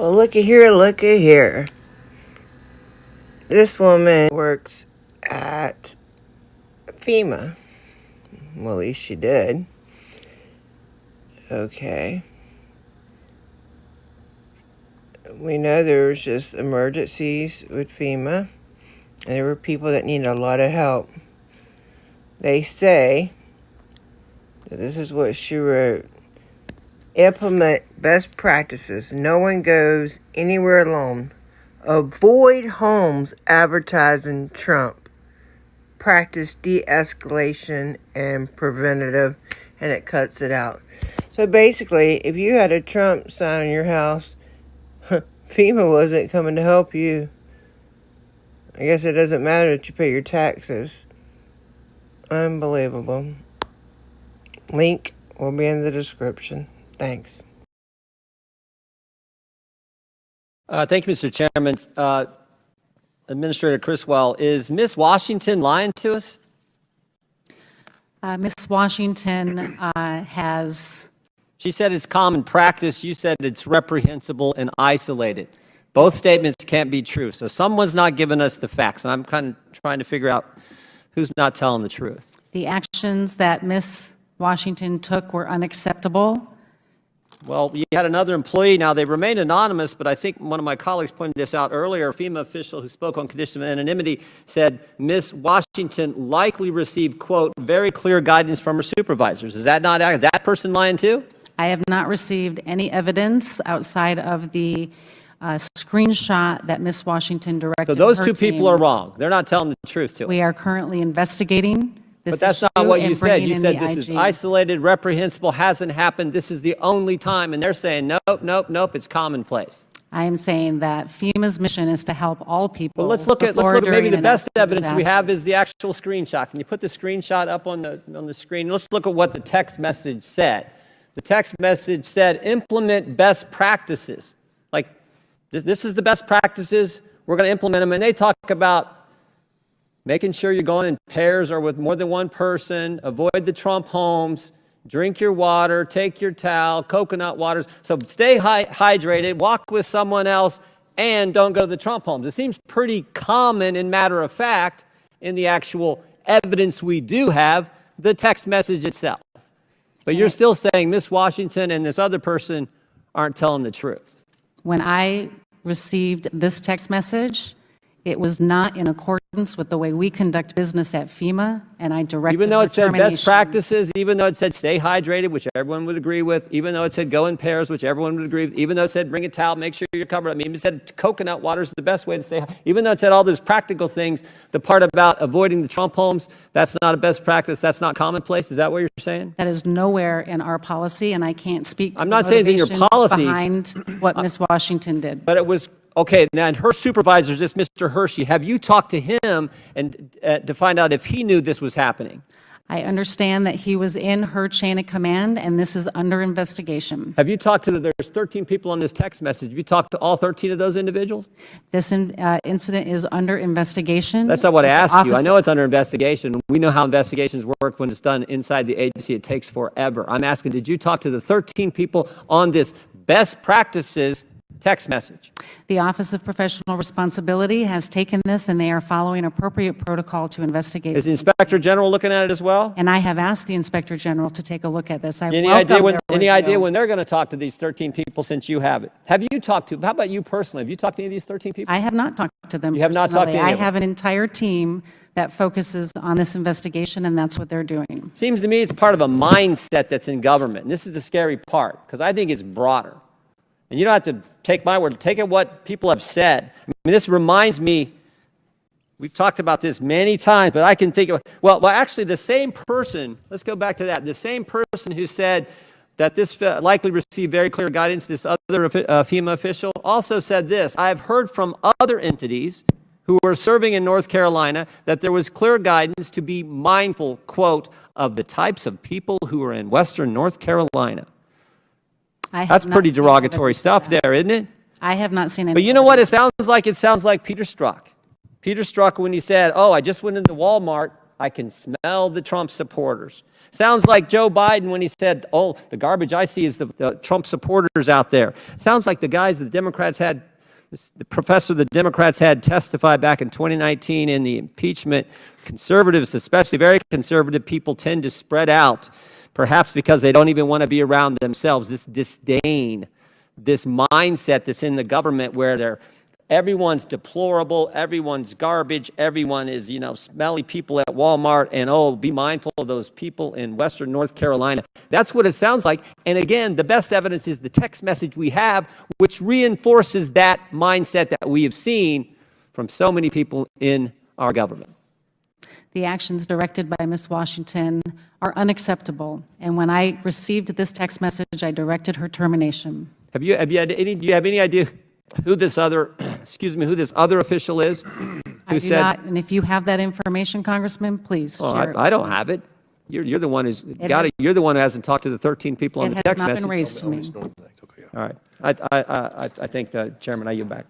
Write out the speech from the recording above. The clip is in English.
Well, looky here, looky here. This woman works at FEMA. Well, at least she did. Okay. We know there was just emergencies with FEMA, and there were people that needed a lot of help. They say that this is what she wrote. Implement best practices. No one goes anywhere alone. Avoid homes advertising Trump. Practice de-escalation and preventative, and it cuts it out. So basically, if you had a Trump sign in your house, FEMA wasn't coming to help you. I guess it doesn't matter that you pay your taxes. Unbelievable. Link will be in the description. Thanks. Thank you, Mr. Chairman. Administrator Criswell, is Ms. Washington lying to us? Ms. Washington has... She said it's common practice. You said it's reprehensible and isolated. Both statements can't be true. So someone's not giving us the facts, and I'm kind of trying to figure out who's not telling the truth. The actions that Ms. Washington took were unacceptable. Well, you had another employee. Now, they remain anonymous, but I think one of my colleagues pointed this out earlier. A FEMA official who spoke on condition of anonymity said Ms. Washington likely received, quote, very clear guidance from her supervisors. Is that not is that person lying too? I have not received any evidence outside of the screenshot that Ms. Washington directed. So those her two team. people are wrong. They're not telling the truth to us. We are currently investigating this. But that's not what you said. You said this is isolated, reprehensible, hasn't happened. This is the only time. And they're saying, nope, nope, nope, it's commonplace. I am saying that FEMA's mission is to help all people. Well, let's look at maybe the best evidence we have is the actual screenshot. Can you put the screenshot up on the screen? Let's look at what the text message said. The text message said, implement best practices. Like, this is the best practices. We're going to implement them. And they talk about making sure you're going in pairs or with more than one person, avoid the Trump homes, drink your water, take your towel, coconut waters. So stay hydrated, walk with someone else, and don't go to the Trump homes. It seems pretty common and matter of fact in the actual evidence we do have, the text message itself. But you're still saying Miss Washington and this other person aren't telling the truth. When I received this text message, it was not in accordance with the way we conduct business at FEMA, and I directed Even though it said termination. best practices, even though it said stay hydrated, which everyone would agree with, even though it said go in pairs, which everyone would agree with, even though it said bring a towel, make sure you're covered. I mean, it said coconut water is the best way to stay hydrated. Even though it said all those practical things, the part about avoiding the Trump homes, that's not a best practice, that's not commonplace. Is that what you're saying? That is nowhere in our policy, and I can't speak to I'm not saying it's in your policy behind what Ms. Washington did. But it was, okay, now and her supervisor, this Mr. Hershey, have you talked to him and to find out if he knew this was happening? I understand that he was in her chain of command, and this is under investigation. Have you talked to there's 13 people on this text message. Have you talked to all 13 of those individuals? This incident is under investigation. That's not what I asked you. I know it's under investigation. We know how investigations work when it's done inside the agency. It takes forever. I'm asking, did you talk to the 13 people on this best practices text message? The Office of Professional Responsibility has taken this, and they are following appropriate protocol to investigate. Is the Inspector General looking at it as well? And I have asked the Inspector General to take a look at this. Any idea when they're going to talk to these 13 people since you have it? Have you talked to, how about you personally? Have you talked to any of these 13 people? I have not talked to them. You have not talked to any I of them? have an entire team that focuses on this investigation, and that's what they're doing. Seems to me it's part of a mindset that's in government. And this is the scary part, because I think it's broader. And you don't have to take my word. Take it what people have said. I mean, this reminds me, we've talked about this many times, but I can think of, well, actually the same person, let's go back to that. The same person who said that this likely received very clear guidance, this other FEMA official, also said this: I've heard from other entities who were serving in North Carolina that there was clear guidance to be mindful, quote, of the types of people who are in Western North Carolina. That's pretty derogatory stuff there, isn't it? I have not seen any. But you know what it sounds like? It sounds like Peter Strzok. Peter Strzok, when he said, oh, I just went into Walmart, I can smell the Trump supporters. Sounds like Joe Biden when he said, oh, the garbage I see is the Trump supporters out there. Sounds like the guys the Democrats had, the professor the Democrats had testify back in 2019 in the impeachment. Conservatives, especially very conservative people, tend to spread out, perhaps because they don't even want to be around themselves. This disdain, this mindset that's in the government where everyone's deplorable, everyone's garbage, everyone is, smelly people at Walmart, and oh, be mindful of those people in Western North Carolina. That's what it sounds like. And again, the best evidence is the text message we have, which reinforces that mindset that we have seen from so many people in our government. The actions directed by Ms. Washington are unacceptable. And when I received this text message, I directed her termination. Do you have any idea who this other, who this other official is? I do not, and if you have that information, Congressman, please share it. I don't have it. You're the one who's got it. You're the one who hasn't talked to the 13 people on the text message. It has not been raised to me. All right. I think, Chairman, I yield back.